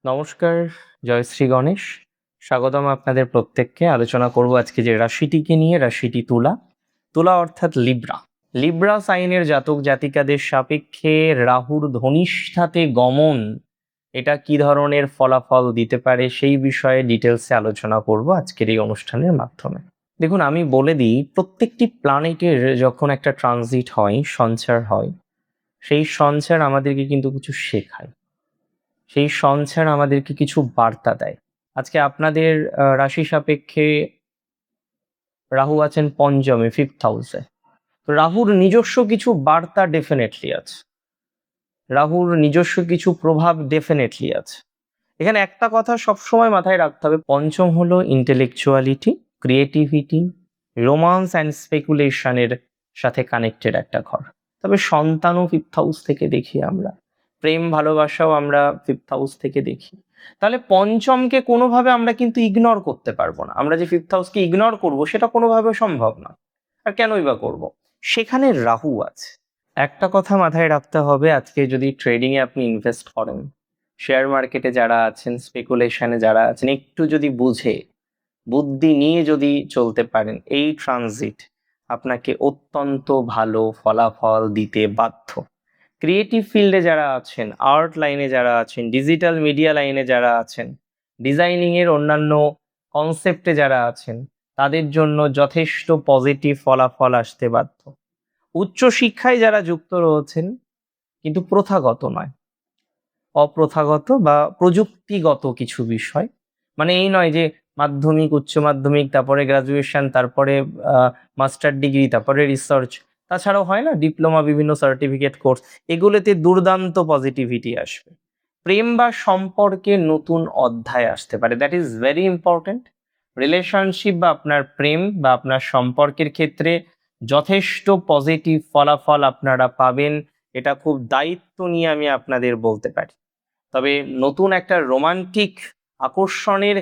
নমস্কার, জয় শ্রী গণেশ। স্বাগতম আপনাদের প্রত্যেককে। আলোচনা করব আজকে যে রাশিটিকে নিয়ে, রাশিটি তুলা। তুলা অর্থাৎ লিব্রা। লিব্রা সাইনের জাতক জাতিকাদের সাপেক্ষে রাহুর ধনিষ্ঠাতে গমন এটা কি ধরনের ফলাফল দিতে পারে সেই বিষয়ে ডিটেলসে আলোচনা করব আজকের এই অনুষ্ঠানের মাধ্যমে। দেখুন, আমি বলে দিই, প্রত্যেকটি প্ল্যানেটের যখন একটা ট্রানজিট হয়, সঞ্চার হয়, সেই সঞ্চার আমাদেরকে কিন্তু কিছু শেখায়, সেই সঞ্চার আমাদেরকে কিছু বার্তা দেয়। আজকে আপনাদের রাশি সাপেক্ষে রাহু আছেন পঞ্চমে, 5th হাউসে। রাহুর নিজস্ব কিছু বার্তা ডেফিনেটলি আছে, রাহুর নিজস্ব কিছু প্রভাব ডেফিনেটলি আছে। এখানে একটা কথা সবসময় মাথায় রাখতে হবে, পঞ্চম হলো ইন্টেলেকচুয়ালিটি, ক্রিয়েটিভিটি, রোমান্স অ্যান্ড স্পেকুলেশনের সাথে কানেক্টেড একটা ঘর। তবে সন্তানও 5th হাউস থেকে দেখি আমরা, প্রেম ভালোবাসাও আমরা 5th হাউস থেকে দেখি। তাহলে পঞ্চমকে কোনোভাবে আমরা কিন্তু ইগনোর করতে পারবো না। আমরা যে 5th হাউসকে ইগনোর করবো সেটা কোনোভাবে সম্ভব না। আর কেনই বা করবো? সেখানে রাহু আছে। একটা কথা মাথায় রাখতে হবে, আজকে যদি ট্রেডিং এ আপনি ইনভেস্ট করেন, শেয়ার মার্কেটে যারা আছেন, স্পেকুলেশনে যারা আছেন, একটু যদি বুঝে বুদ্ধি নিয়ে যদি চলতে পারেন, এই ট্রানজিট আপনাকে অত্যন্ত ভালো ফলাফল দিতে বাধ্য। ক্রিয়েটিভ ফিল্ডে যারা আছেন, আর্ট লাইনে যারা আছেন, ডিজিটাল মিডিয়া লাইনে যারা আছেন, ডিজাইনিং এর অন্যান্য কনসেপ্টে যারা আছেন, তাদের জন্য যথেষ্ট পজিটিভ ফলাফল আসতে বাধ্য। উচ্চ শিক্ষায় যারা যুক্ত রয়েছেন, কিন্তু প্রথাগত নয়, অপ্রথাগত বা প্রযুক্তিগত কিছু বিষয়, মানে এই নয় যে মাধ্যমিক, উচ্চ মাধ্যমিক, তারপরে গ্রাজুয়েশন, তারপরে মাস্টার ডিগ্রি, তারপরে রিসার্চ, তাছাড়াও হয় না ডিপ্লোমা, বিভিন্ন সার্টিফিকেট কোর্স, এগুলোতে দুর্দান্ত পজিটিভিটি আসবে। প্রেম বা সম্পর্কে নতুন অধ্যায় আসতে পারে, that is very important. Relationship বা আপনার প্রেম বা আপনার সম্পর্কের ক্ষেত্রে যথেষ্ট পজিটিভ ফলাফল আপনারা পাবেন, এটা খুব দায়িত্ব নিয়ে আমি আপনাদের বলতে পারি। তবে নতুন একটা রোমান্টিক আকর্ষণের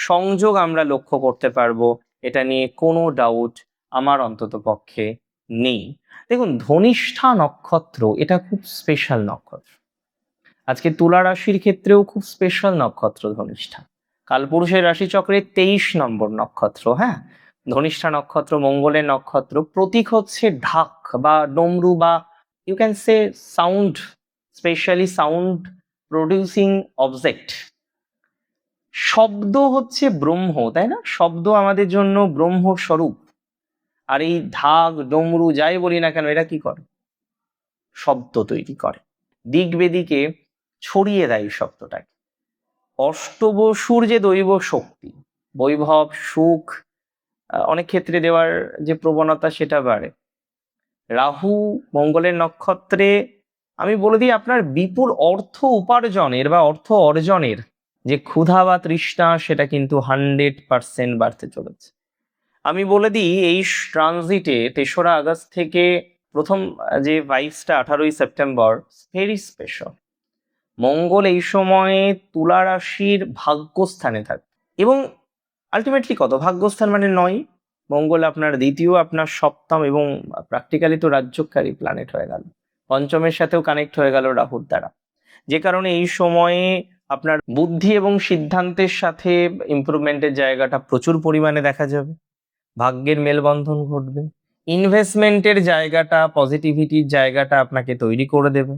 সংযোগ আমরা লক্ষ্য করতে পারবো, এটা নিয়ে কোনো ডাউট আমার অন্তত পক্ষে নেই। দেখুন, ধনিষ্ঠা নক্ষত্র এটা খুব স্পেশাল নক্ষত্র। আজকে তুলা রাশির ক্ষেত্রেও খুব স্পেশাল নক্ষত্র ধনিষ্ঠা। কালপুরুষের রাশিচক্রে 23 নম্বর নক্ষত্র। হ্যাঁ, ধনিষ্ঠা নক্ষত্র মঙ্গলের নক্ষত্র। প্রতীক হচ্ছে ঢাক বা ডমরু, বা you can say sound, specially sound producing object. শব্দ হচ্ছে ব্রহ্ম, তাই না? শব্দ আমাদের জন্য ব্রহ্ম স্বরূপ। আর এই ঢাক, ডমরু যাই বলি না কেন, এরা কি করে? শব্দ তৈরি করে, দিক বেদিকে ছড়িয়ে দেয় শব্দটাকে। অষ্টবসুর যে দৈব শক্তি, বৈভব, সুখ অনেক ক্ষেত্রে দেওয়ার যে প্রবণতা, সেটা বাড়ে। রাহু মঙ্গলের নক্ষত্রে, আমি বলে দিই, আপনার বিপুল অর্থ উপার্জনের বা অর্থ অর্জনের যে ক্ষুধা বা তৃষ্ণা, সেটা কিন্তু 100% বাড়তে চলেছে। আমি বলে দিই, এই ট্রানজিটে 3রা আগস্ট থেকে প্রথম যে ভাইবসটা 18ই সেপ্টেম্বর, ভেরি স্পেশাল। মঙ্গল এই সময়ে তুলা রাশির ভাগ্যস্থানে থাকে, এবং আলটিমেটলি কত ভাগ্যস্থান মানে 9। মঙ্গল আপনার দ্বিতীয়, আপনার সপ্তম, এবং প্র্যাকটিক্যালি তো রাজ্যকারী প্ল্যানেট হয়ে গেল, পঞ্চমের সাথেও কানেক্ট হয়ে গেল রাহুর দ্বারা। যে কারণে এই সময়ে আপনার বুদ্ধি এবং সিদ্ধান্তের সাথে ইমপ্রুভমেন্টের জায়গাটা প্রচুর পরিমাণে দেখা যাবে, ভাগ্যের মেলবন্ধন ঘটবে, ইনভেস্টমেন্টের জায়গাটা, পজিটিভিটির জায়গাটা আপনাকে তৈরি করে দেবে,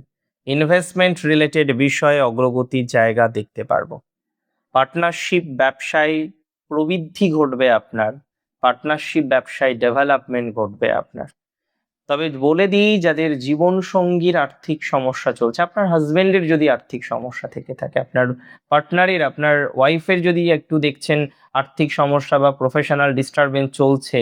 ইনভেস্টমেন্ট রিলেটেড বিষয়ে অগ্রগতির জায়গা দেখতে পারবো, পার্টনারশিপ ব্যবসায় প্রবৃদ্ধি ঘটবে আপনার, পার্টনারশিপ ব্যবসায় ডেভেলপমেন্ট ঘটবে আপনার। তবে বলে দিই, যাদের জীবন সঙ্গীর আর্থিক সমস্যা চলছে, আপনার হাজবেন্ডের যদি আর্থিক সমস্যা থেকে থাকে, আপনার পার্টনারের, আপনার ওয়াইফের যদি একটু দেখছেন আর্থিক সমস্যা বা প্রফেশনাল ডিস্টারবেন্স চলছে,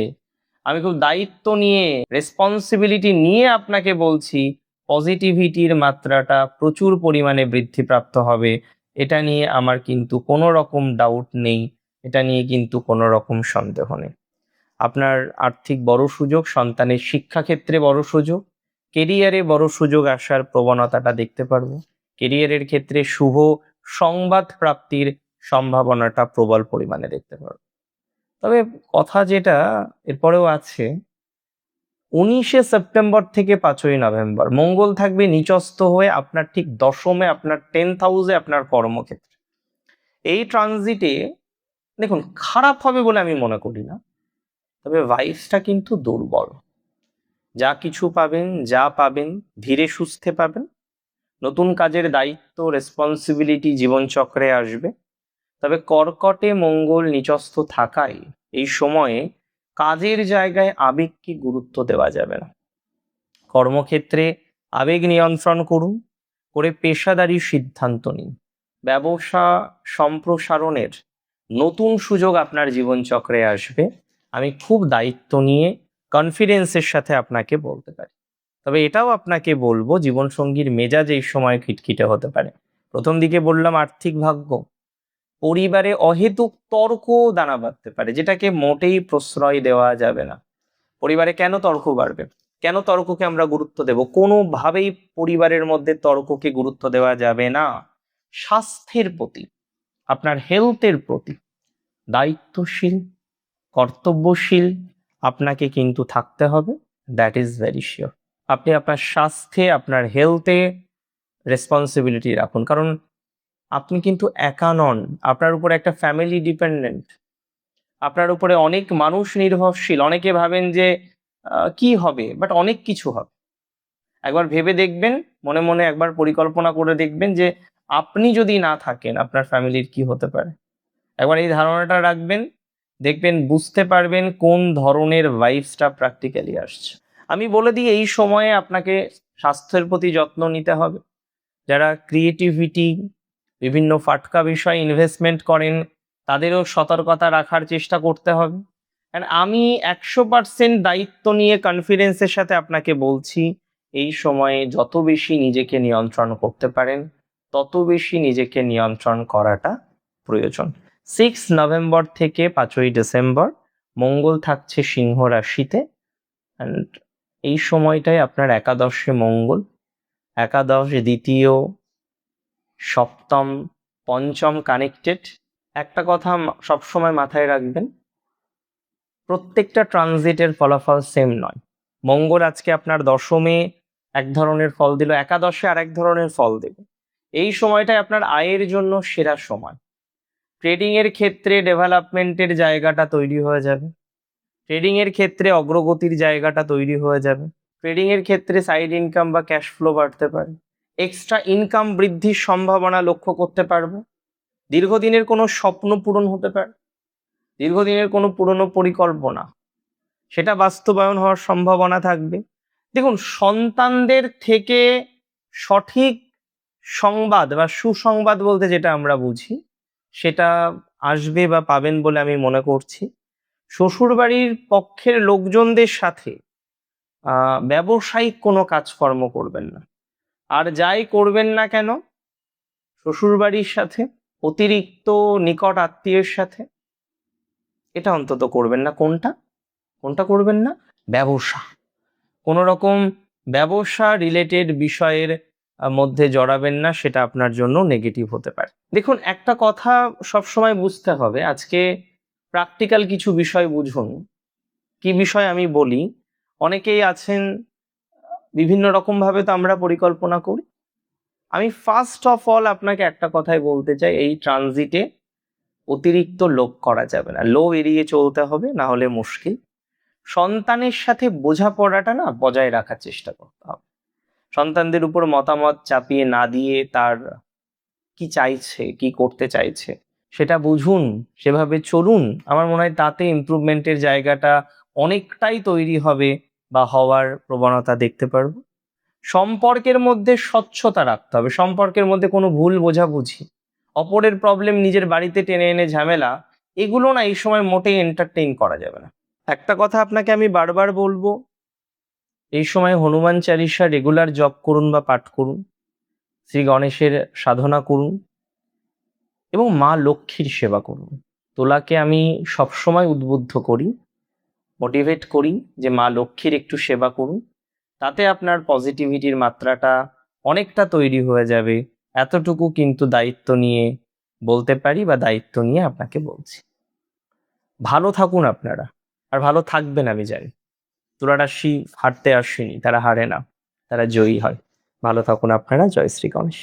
আমি খুব দায়িত্ব নিয়ে, রেসপন্সিবিলিটি নিয়ে আপনাকে বলছি, পজিটিভিটির মাত্রাটা প্রচুর পরিমাণে বৃদ্ধিপ্রাপ্ত হবে। এটা নিয়ে আমার কিন্তু কোনো রকম ডাউট নেই, এটা নিয়ে কিন্তু কোনো রকম সন্দেহ নেই। আপনার আর্থিক বড় সুযোগ, সন্তানের শিক্ষাক্ষেত্রে বড় সুযোগ, কেরিয়ারে বড় সুযোগ আসার প্রবণতাটা দেখতে পারবো। কেরিয়ারের ক্ষেত্রে শুভ সংবাদ প্রাপ্তির সম্ভাবনাটা প্রবল পরিমাণে দেখতে পারবো। তবে কথা যেটা এরপরেও আছে, 19শে সেপ্টেম্বর থেকে 5ই নভেম্বর মঙ্গল থাকবে নিচস্থ হয়ে আপনার ঠিক দশমে, আপনার 10th হাউসে, আপনার কর্মক্ষেত্রে। এই ট্রানজিটে দেখুন খারাপ হবে বলে আমি মনে করি না, তবে ভাইবসটা কিন্তু দুর্বল। যা কিছু পাবেন, যা পাবেন ধীরে সুস্থে পাবেন। নতুন কাজের দায়িত্ব, রেসপন্সিবিলিটি জীবনচক্রে আসবে। তবে কর্কটে মঙ্গল নিচস্থ থাকায় এই সময়ে কাজের জায়গায় আবেগকে গুরুত্ব দেওয়া যাবে না। কর্মক্ষেত্রে আবেগ নিয়ন্ত্রণ করুন, করে পেশাদারি সিদ্ধান্ত নিন। ব্যবসা সম্প্রসারণের নতুন সুযোগ আপনার জীবনচক্রে আসবে। আমি খুব দায়িত্ব নিয়ে কনফিডেন্সের সাথে আপনাকে বলতে পারি। তবে এটাও আপনাকে বলবো, জীবনসঙ্গীর মেজাজ এই সময় খিটখিটে হতে পারে। প্রথম দিকে বললাম আর্থিক ভাগ্য, পরিবারে অহেতুক তর্ক দানা বাঁধতে পারে, যেটাকে মোটেই প্রশ্রয় দেওয়া যাবে না। পরিবারে কেন তর্ক বাড়বে? কেন তর্ককে আমরা গুরুত্ব দেব? কোনোভাবেই পরিবারের মধ্যে তর্ককে গুরুত্ব দেওয়া যাবে না। স্বাস্থ্যের প্রতি, আপনার হেলথের প্রতি দায়িত্বশীল, কর্তব্যশীল আপনাকে কিন্তু থাকতে হবে। That is very sure. আপনি আপনার স্বাস্থ্যে, আপনার হেলথে রেসপন্সিবিলিটি রাখুন, কারণ আপনি কিন্তু একা নন। আপনার উপরে একটা ফ্যামিলি ডিপেন্ডেন্ট, আপনার উপরে অনেক মানুষ নির্ভরশীল। অনেকে ভাবেন যে কি হবে, বাট অনেক কিছু হবে। একবার ভেবে দেখবেন, মনে মনে একবার পরিকল্পনা করে দেখবেন যে আপনি যদি না থাকেন আপনার ফ্যামিলির কি হতে পারে। একবার এই ধারণাটা রাখবেন, দেখবেন বুঝতে পারবেন কোন ধরনের ভাইবসটা প্র্যাকটিক্যালি আসছে। আমি বলে দিই, এই সময়ে আপনাকে স্বাস্থ্যের প্রতি যত্ন নিতে হবে। যারা ক্রিয়েটিভিটি, বিভিন্ন ফাটকা বিষয়ে ইনভেস্টমেন্ট করেন, তাদেরও সতর্কতা রাখার চেষ্টা করতে হবে। অ্যান্ড আমি 100% দায়িত্ব নিয়ে কনফিডেন্সের সাথে আপনাকে বলছি, এই সময়ে যত বেশি নিজেকে নিয়ন্ত্রণ করতে পারেন তত বেশি নিজেকে নিয়ন্ত্রণ করাটা প্রয়োজন। 6 নভেম্বর থেকে 5ই ডিসেম্বর মঙ্গল থাকছে সিংহ রাশিতে। অ্যান্ড এই সময়টায় আপনার একাদশে মঙ্গল, একাদশ, দ্বিতীয়, সপ্তম, পঞ্চম কানেক্টেড। একটা কথা সবসময় মাথায় রাখবেন, প্রত্যেকটা ট্রানজিটের ফলাফল সেম নয়। মঙ্গল আজকে আপনার দশমে এক ধরনের ফল দিল, একাদশে আর এক ধরনের ফল দেবে। এই সময়টায় আপনার আয়ের জন্য সেরা সময়। ট্রেডিং এর ক্ষেত্রে ডেভেলপমেন্টের জায়গাটা তৈরি হয়ে যাবে, ট্রেডিং এর ক্ষেত্রে অগ্রগতির জায়গাটা তৈরি হয়ে যাবে। ট্রেডিং এর ক্ষেত্রে সাইড ইনকাম বা ক্যাশ ফ্লো বাড়তে পারে, এক্সট্রা ইনকাম বৃদ্ধির সম্ভাবনা লক্ষ্য করতে পারবো। দীর্ঘদিনের কোনো স্বপ্ন পূরণ হতে পারে, দীর্ঘদিনের কোনো পুরনো পরিকল্পনা, সেটা বাস্তবায়ন হওয়ার সম্ভাবনা থাকবে। দেখুন, সন্তানদের থেকে সঠিক সংবাদ বা সুসংবাদ বলতে যেটা আমরা বুঝি, সেটা আসবে বা পাবেন বলে আমি মনে করছি। শ্বশুরবাড়ির পক্ষের লোকজনদের সাথে ব্যবসায়িক কোনো কাজকর্ম করবেন না। আর যাই করবেন না কেন, শ্বশুরবাড়ির সাথে, অতিরিক্ত নিকট আত্মীয়ের সাথে, এটা অন্তত করবেন না। কোনটা কোনটা করবেন না? ব্যবসা। কোনো রকম ব্যবসা রিলেটেড বিষয়ের মধ্যে জড়াবেন না, সেটা আপনার জন্য নেগেটিভ হতে পারে। দেখুন, একটা কথা সবসময় বুঝতে হবে, আজকে প্র্যাকটিক্যাল কিছু বিষয় বুঝুন। কি বিষয় আমি বলি, অনেকেই আছেন, বিভিন্ন রকম ভাবে তো আমরা পরিকল্পনা করি। আমি ফার্স্ট অফ অল আপনাকে একটা কথাই বলতে চাই, এই ট্রানজিটে অতিরিক্ত লোভ করা যাবে না, লোভ এড়িয়ে চলতে হবে, না হলে মুশকিল। সন্তানের সাথে বোঝাপড়াটা না বজায় রাখার চেষ্টা করতে হবে। সন্তানদের উপর মতামত চাপিয়ে না দিয়ে তার কি চাইছে, কি করতে চাইছে সেটা বুঝুন, সেভাবে চলুন। আমার মনে হয় তাতে ইমপ্রুভমেন্টের জায়গাটা অনেকটাই তৈরি হবে বা হওয়ার প্রবণতা দেখতে পারবো। সম্পর্কের মধ্যে স্বচ্ছতা রাখতে হবে, সম্পর্কের মধ্যে কোনো ভুল বোঝাবুঝি, অপরের প্রবলেম নিজের বাড়িতে টেনে এনে ঝামেলা, এগুলো না এই সময় মোটেই এন্টারটেইন করা যাবে না। একটা কথা আপনাকে আমি বারবার বলবো, এই সময় হনুমান চালিসা রেগুলার জপ করুন বা পাঠ করুন, শ্রী গণেশের সাধনা করুন এবং মা লক্ষ্মীর সেবা করুন। তোলাকে আমি সবসময় উদ্বুদ্ধ করি, মোটিভেট করি যে মা লক্ষ্মীর একটু সেবা করুন, তাতে আপনার পজিটিভিটির মাত্রাটা অনেকটা তৈরি হয়ে যাবে। এতটুকু কিন্তু দায়িত্ব নিয়ে বলতে পারি বা দায়িত্ব নিয়ে আপনাকে বলছি। ভালো থাকুন আপনারা, আর ভালো থাকবেন আমি জানি। তুলা রাশি হারতে আসেনি, তারা হারে না, তারা জয়ী হয়। ভালো থাকুন আপনারা। জয় শ্রী গণেশ।